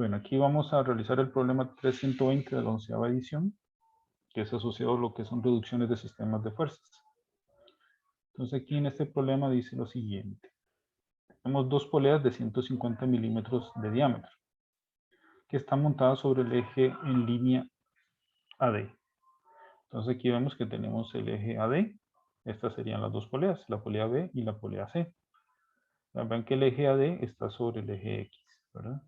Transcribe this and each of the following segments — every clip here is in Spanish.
Bueno, aquí vamos a realizar el problema 320 de la 11ª edición, que es asociado a lo que son reducciones de sistemas de fuerzas. Entonces aquí en este problema dice lo siguiente. Tenemos dos poleas de 150 milímetros de diámetro, que están montadas sobre el eje en línea AD. Entonces aquí vemos que tenemos el eje AD. Estas serían las dos poleas, la polea B y la polea C. Vean que el eje AD está sobre el eje X, ¿verdad?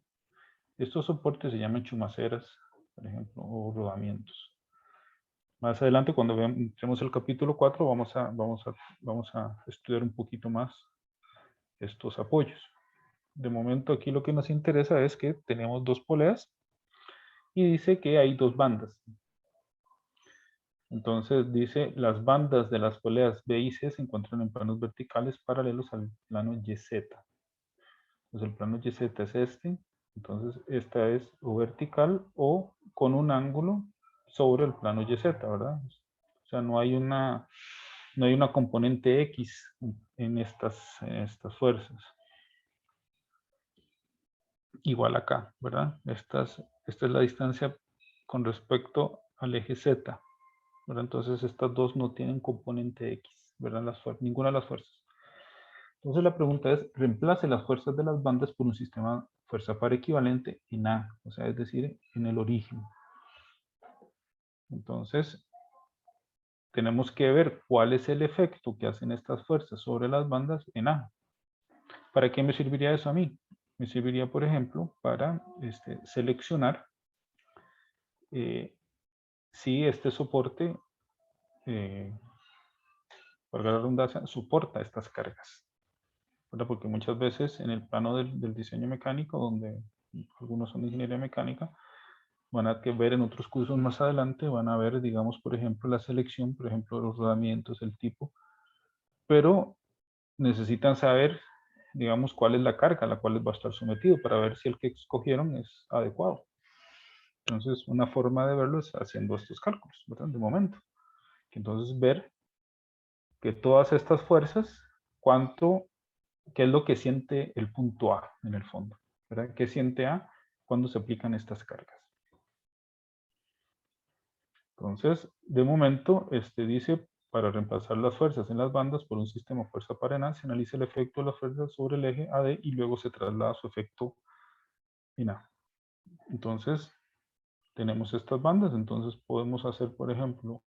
Estos soportes se llaman chumaceras, por ejemplo, o rodamientos. Más adelante, cuando entremos el capítulo 4, vamos a estudiar un poquito más estos apoyos. De momento aquí lo que nos interesa es que tenemos dos poleas y dice que hay dos bandas. Entonces dice, las bandas de las poleas B y C se encuentran en planos verticales paralelos al plano YZ. Pues el plano YZ es este, entonces esta es o vertical o con un ángulo sobre el plano YZ, ¿verdad? O sea, no hay una componente X en estas fuerzas. Igual acá, ¿verdad? Esta es la distancia con respecto al eje Z, ¿verdad? Entonces estas dos no tienen componente X, ¿verdad? Ninguna de las fuerzas. Entonces la pregunta es, reemplace las fuerzas de las bandas por un sistema fuerza par equivalente en A, o sea, es decir, en el origen. Entonces, tenemos que ver cuál es el efecto que hacen estas fuerzas sobre las bandas en A. ¿Para qué me serviría eso a mí? Me serviría, por ejemplo, para seleccionar si este soporte, por la redundancia, soporta estas cargas. ¿Verdad? Porque muchas veces en el plano del diseño mecánico, donde algunos son de ingeniería mecánica, van a ver en otros cursos más adelante, van a ver, digamos, por ejemplo, la selección, por ejemplo, los rodamientos, el tipo, pero necesitan saber, digamos, cuál es la carga a la cual va a estar sometido para ver si el que escogieron es adecuado. Entonces, una forma de verlo es haciendo estos cálculos, ¿verdad? De momento. Entonces, ver que todas estas fuerzas, qué es lo que siente el punto A en el fondo, ¿verdad? ¿Qué siente A cuando se aplican estas cargas? Entonces, de momento, dice, para reemplazar las fuerzas en las bandas por un sistema fuerza par en A, se analiza el efecto de las fuerzas sobre el eje AD y luego se traslada su efecto en A. Entonces, tenemos estas bandas, entonces podemos hacer, por ejemplo,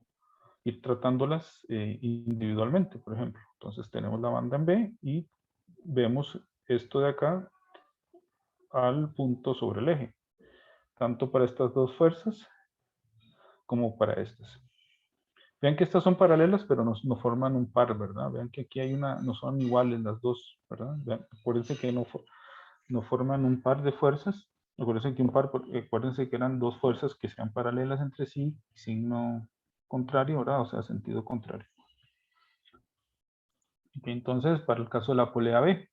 ir tratándolas individualmente, por ejemplo. Entonces tenemos la banda en B y vemos esto de acá al punto sobre el eje, tanto para estas dos fuerzas como para estas. Vean que estas son paralelas, pero no forman un par, ¿verdad? Vean que aquí no son iguales las dos, ¿verdad? Vean, acuérdense que no forman un par de fuerzas. Acuérdense que acuérdense que eran dos fuerzas que sean paralelas entre sí, signo contrario, ¿verdad? O sea, sentido contrario. Okay, entonces, para el caso de la polea B,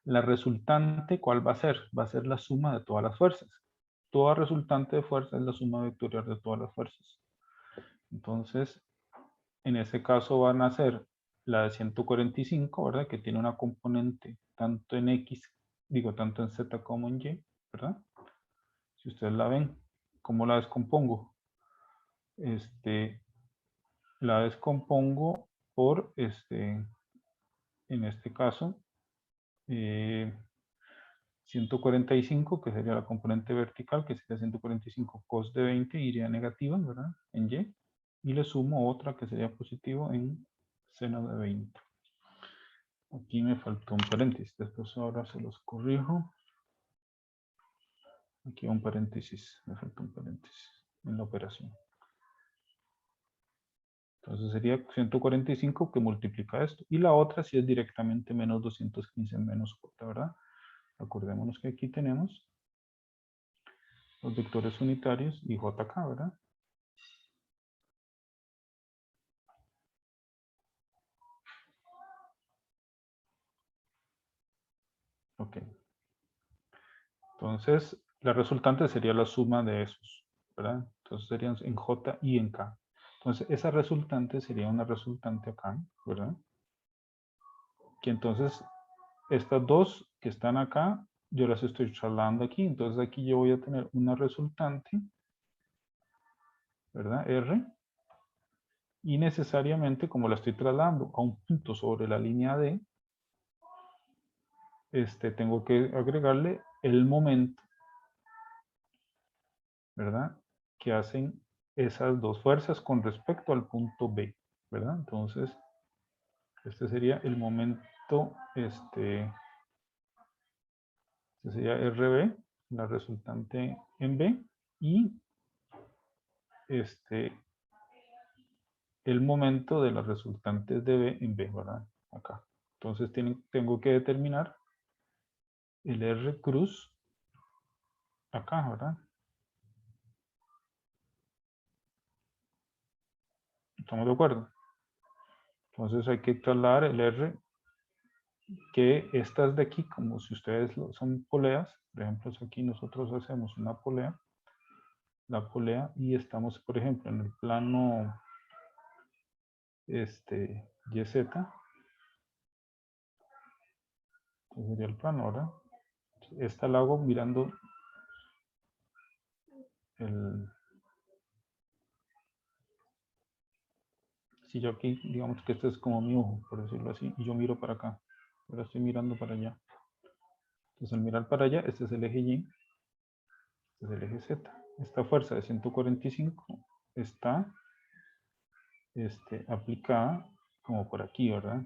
la resultante, ¿cuál va a ser? Va a ser la suma de todas las fuerzas. Toda resultante de fuerza es la suma vectorial de todas las fuerzas. Entonces, en ese caso van a ser la de 145, ¿verdad? Que tiene una componente tanto en X, tanto en Z como en Y, ¿verdad? Si ustedes la ven, ¿cómo la descompongo? La descompongo por, en este caso, 145, que sería la componente vertical, que sería 145 cos de 20, iría negativa, ¿verdad? En Y. Y le sumo otra que sería positivo en seno de 20. Aquí me faltó un paréntesis, después ahora se los corrijo. Aquí un paréntesis, me faltó un paréntesis en la operación. Entonces sería 145 que multiplica esto. Y la otra sí es directamente menos 215 menos j, ¿verdad? Acordémonos que aquí tenemos los vectores unitarios y jk, ¿verdad? Ok. Entonces, la resultante sería la suma de esos, ¿verdad? Entonces serían en j y en k. Entonces, esa resultante sería una resultante acá, ¿verdad? Que entonces, estas dos que están acá yo las estoy trasladando aquí. Entonces aquí yo voy a tener una resultante, ¿verdad? R. Y necesariamente, como la estoy trasladando a un punto sobre la línea D, tengo que agregarle el momento, ¿verdad? Que hacen esas dos fuerzas con respecto al punto B, ¿verdad? Entonces, este sería el momento, este sería RB, la resultante en B, y el momento de las resultantes de B en B, ¿verdad? Acá. Entonces tengo que determinar el R cruz acá, ¿verdad? ¿Estamos de acuerdo? Entonces hay que trasladar el R, que estas de aquí, como si ustedes son poleas, por ejemplo, aquí nosotros hacemos una polea, la polea, y estamos, por ejemplo, en el plano YZ, que sería el plano, ¿verdad? Esta la hago mirando si yo aquí, digamos que este es como mi ojo, por decirlo así, y yo miro para acá, ahora estoy mirando para allá. Entonces al mirar para allá, este es el eje Y, este es el eje Z. Esta fuerza de 145 está aplicada como por aquí, ¿verdad?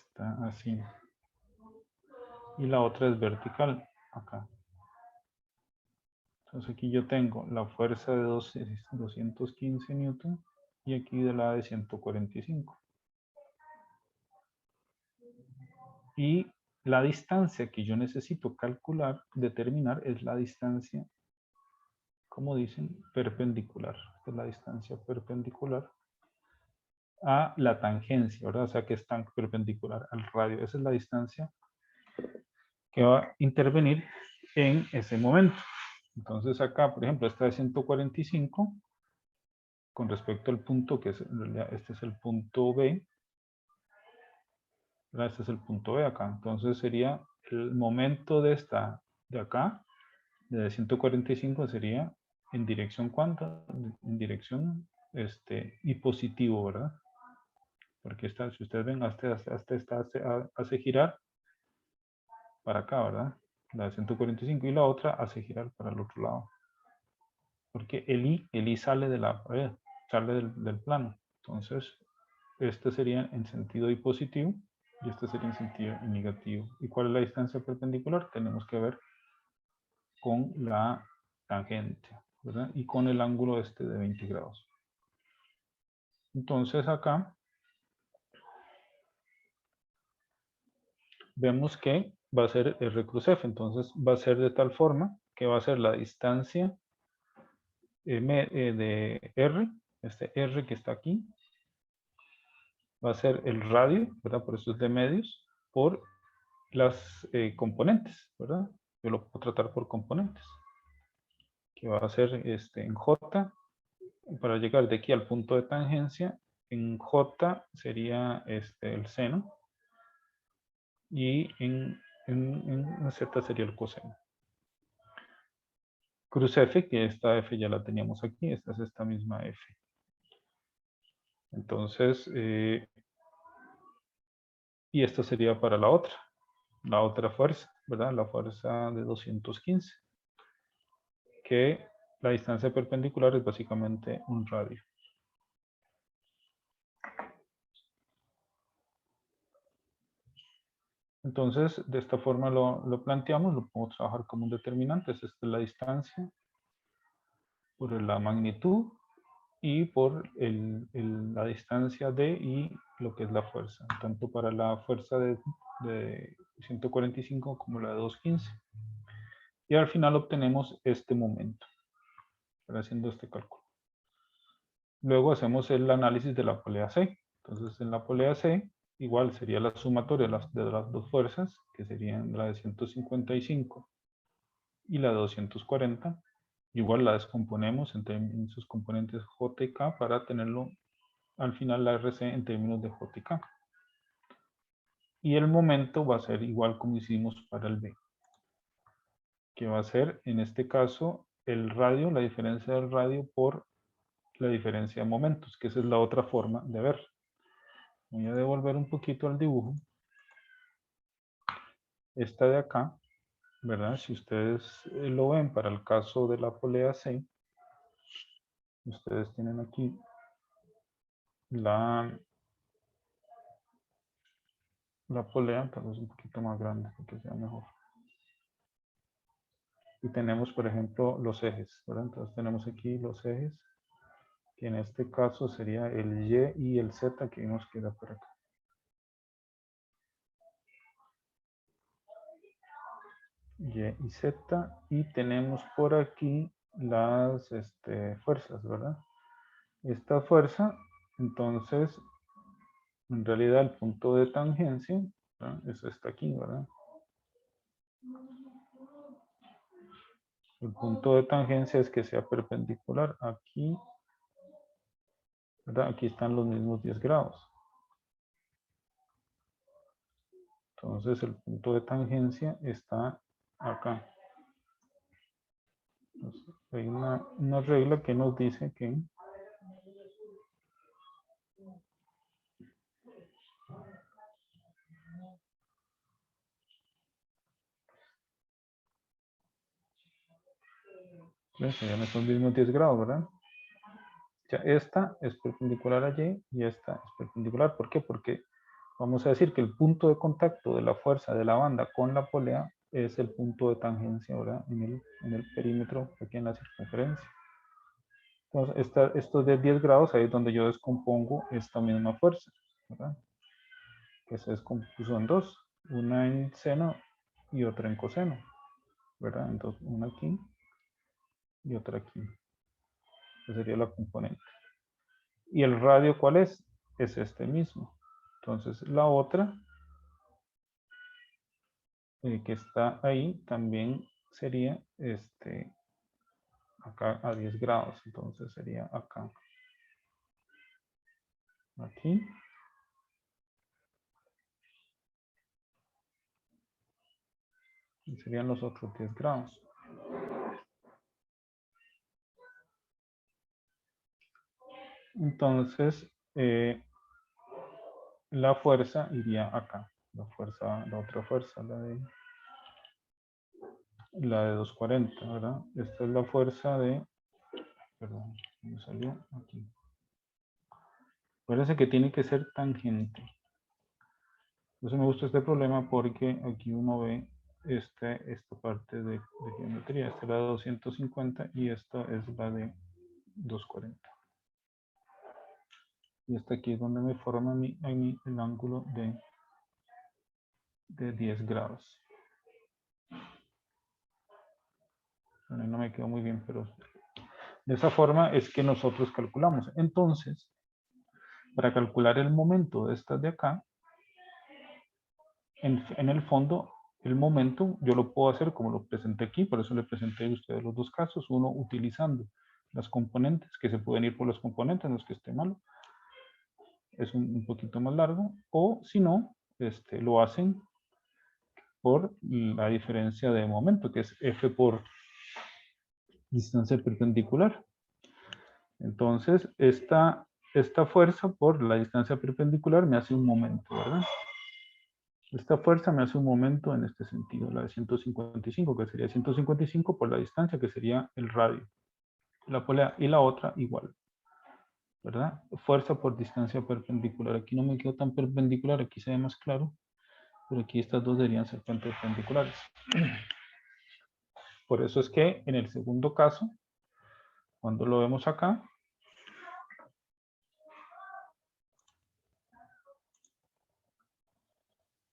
Está así. Y la otra es vertical, acá. Entonces aquí yo tengo la fuerza de 215 newton y aquí de la de 145. Y la distancia que yo necesito calcular, determinar, es la distancia, como dicen, perpendicular. Esta es la distancia perpendicular a la tangencia, ¿verdad? O sea, que es tan perpendicular al radio. Esa es la distancia que va a intervenir en ese momento. Entonces acá, por ejemplo, esta de 145, con respecto al punto, que es, en realidad este es el punto B, ¿verdad? Este es el punto B acá. Entonces sería el momento de esta, de acá, de 145 sería en dirección cuánta, en dirección y positivo, ¿verdad? Porque esta, si ustedes ven, hasta esta hace girar para acá, ¿verdad? La de 145 y la otra hace girar para el otro lado. Porque el I sale de la pared, sale del plano. Entonces, este sería en sentido I positivo y este sería en sentido I negativo. ¿Y cuál es la distancia perpendicular? Tenemos que ver con la tangente, ¿verdad? Y con el ángulo de 20 grados. Entonces acá vemos que va a ser R cruz F. Entonces va a ser de tal forma que va a ser la distancia de R, este R que está aquí, va a ser el radio, ¿verdad? Por eso es de medios, por las componentes, ¿verdad? Yo lo puedo tratar por componentes, que va a ser en J, para llegar de aquí al punto de tangencia, en J sería el seno, y en Z sería el coseno. Cruz F, que esta F ya la teníamos aquí, esta es esta misma F. Entonces, y esto sería para la otra fuerza, ¿verdad? La fuerza de 215, que la distancia perpendicular es básicamente un radio. Entonces, de esta forma lo planteamos, lo podemos trabajar como un determinante. Esta es la distancia por la magnitud y por la distancia de y lo que es la fuerza, tanto para la fuerza de 145 como la de 215. Y al final obtenemos este momento, haciendo este cálculo. Luego hacemos el análisis de la polea C. Entonces, en la polea C, igual sería la sumatoria de las dos fuerzas, que serían la de 155 y la de 240. Igual la descomponemos en sus componentes J y K para tenerlo al final la RC en términos de J y K. Y el momento va a ser igual como hicimos para el B, que va a ser, en este caso, el radio, la diferencia del radio por la diferencia de momentos, que esa es la otra forma de ver. Voy a devolver un poquito al dibujo. Esta de acá, ¿verdad? Si ustedes lo ven para el caso de la polea C, ustedes tienen aquí la polea, tal vez un poquito más grande para que sea mejor. Y tenemos, por ejemplo, los ejes, ¿verdad? Entonces tenemos aquí los ejes, que en este caso sería el Y y el Z que vimos que era por acá. Y y Z, y tenemos por aquí las fuerzas, ¿verdad? Esta fuerza, entonces, en realidad el punto de tangencia, ¿verdad? Es esta aquí, ¿verdad? El punto de tangencia es que sea perpendicular aquí, ¿verdad? Aquí están los mismos 10 grados. Entonces el punto de tangencia está acá. Entonces, hay una regla que nos dice que ya no son los mismos 10 grados, ¿verdad? Ya esta es perpendicular a Y y esta es perpendicular. ¿Por qué? Porque vamos a decir que el punto de contacto de la fuerza de la banda con la polea es el punto de tangencia, ¿verdad? En el perímetro, aquí en la circunferencia. Entonces, estos de 10 grados, ahí es donde yo descompongo esta misma fuerza, ¿verdad? Que se descompuso en dos, una en seno y otra en coseno, ¿verdad? Entonces, una aquí y otra aquí. Esa sería la componente. ¿Y el radio cuál es? Es este mismo. Entonces, la otra que está ahí también sería acá a 10 grados. Entonces, sería acá. Aquí. Y serían los otros 10 grados. Entonces, la fuerza iría acá. La otra fuerza, la de 240, ¿verdad? Esta es la fuerza de, perdón, me salió aquí. Parece que tiene que ser tangente. Por eso me gusta este problema porque aquí uno ve esta parte de geometría. Esta es la de 250 y esta es la de 240. Y esta aquí es donde me forma el ángulo de 10 grados. Bueno, no me quedó muy bien, pero de esa forma es que nosotros calculamos. Entonces, para calcular el momento de estas de acá, en el fondo, el momento yo lo puedo hacer como lo presenté aquí, por eso le presenté a ustedes los dos casos, uno utilizando las componentes, que se pueden ir por las componentes, no es que esté malo, es un poquito más largo, o si no, lo hacen por la diferencia de momento, que es F por distancia perpendicular. Entonces, esta fuerza por la distancia perpendicular me hace un momento, ¿verdad? Esta fuerza me hace un momento en este sentido, la de 155, que sería 155 por la distancia, que sería el radio. La polea y la otra igual, ¿verdad? Fuerza por distancia perpendicular. Aquí no me quedó tan perpendicular, aquí se ve más claro, pero aquí estas dos deberían ser perpendiculares. Por eso es que en el segundo caso, cuando lo vemos acá,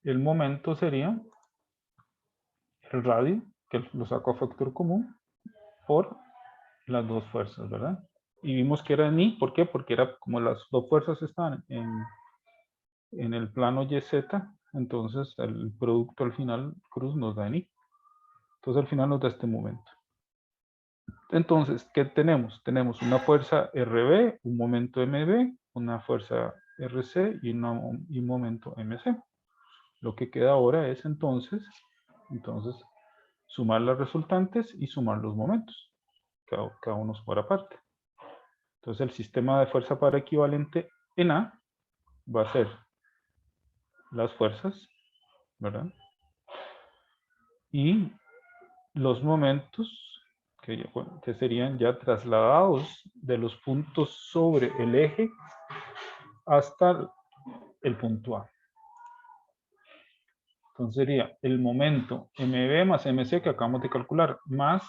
el momento sería el radio, que lo saco a factor común, por las dos fuerzas, ¿verdad? Y vimos que era en I, ¿por qué? Porque era como las dos fuerzas están en el plano YZ, entonces el producto al final, cruz, nos da en I. Entonces al final nos da este momento. Entonces, ¿qué tenemos? Tenemos una fuerza RB, un momento MB, una fuerza RC y un momento MC. Lo que queda ahora es entonces sumar las resultantes y sumar los momentos, cada uno por aparte. Entonces el sistema de fuerza para equivalente en A va a ser las fuerzas, ¿verdad? Y los momentos que serían ya trasladados de los puntos sobre el eje hasta el punto A. Entonces sería el momento mb más mc que acabamos de calcular, más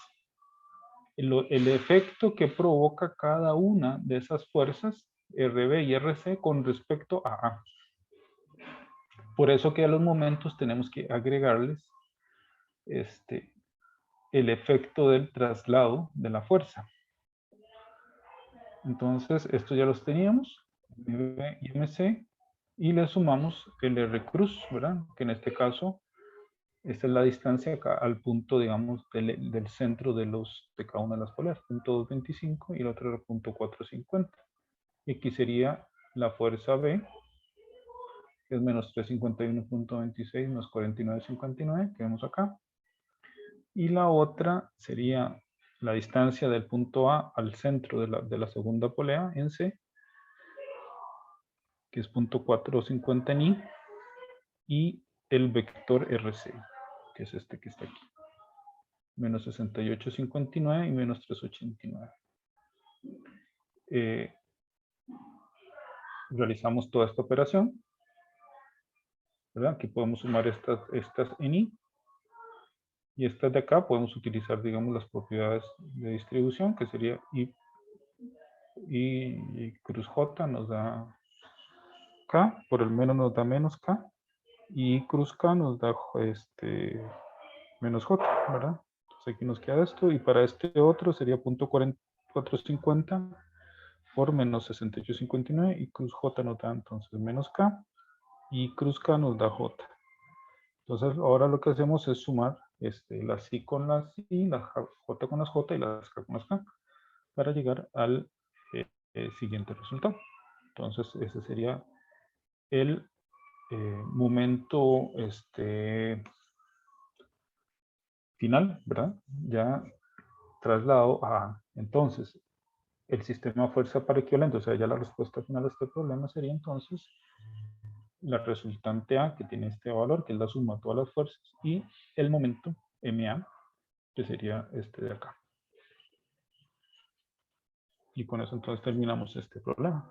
el efecto que provoca cada una de esas fuerzas, RB y RC, con respecto a A. Por eso que a los momentos tenemos que agregarles el efecto del traslado de la fuerza. Entonces, esto ya los teníamos, MB y MC, y le sumamos el R cruz, ¿verdad? Que en este caso, esta es la distancia acá al punto, digamos, del centro de cada una de las poleas, punto 225 y el otro era punto 450. Y aquí sería la fuerza B, que es menos 351.26 más 49.59, que vemos acá. Y la otra sería la distancia del punto A al centro de la segunda polea en C, que es punto 450 en I, y el vector RC, que es este que está aquí. Menos 68.59 y menos 389. Realizamos toda esta operación, ¿verdad? Aquí podemos sumar estas en I, y estas de acá podemos utilizar, digamos, las propiedades de distribución, que sería I cruz J nos da K, por el menos nos da menos K, y cruz K nos da menos J, ¿verdad? Entonces aquí nos queda esto, y para este otro sería punto 450 por menos 68.59, y cruz J nos da entonces menos K, y cruz K nos da J. Entonces ahora lo que hacemos es sumar las I con las I, las J con las J y las K con las K, para llegar al siguiente resultado. Entonces ese sería el momento final, ¿verdad? Ya trasladado a, entonces, el sistema fuerza para equivalente, o sea, ya la respuesta final a este problema sería entonces la resultante A, que tiene este valor, que es la suma de todas las fuerzas, y el momento MA, que sería este de acá. Y con eso entonces terminamos este problema.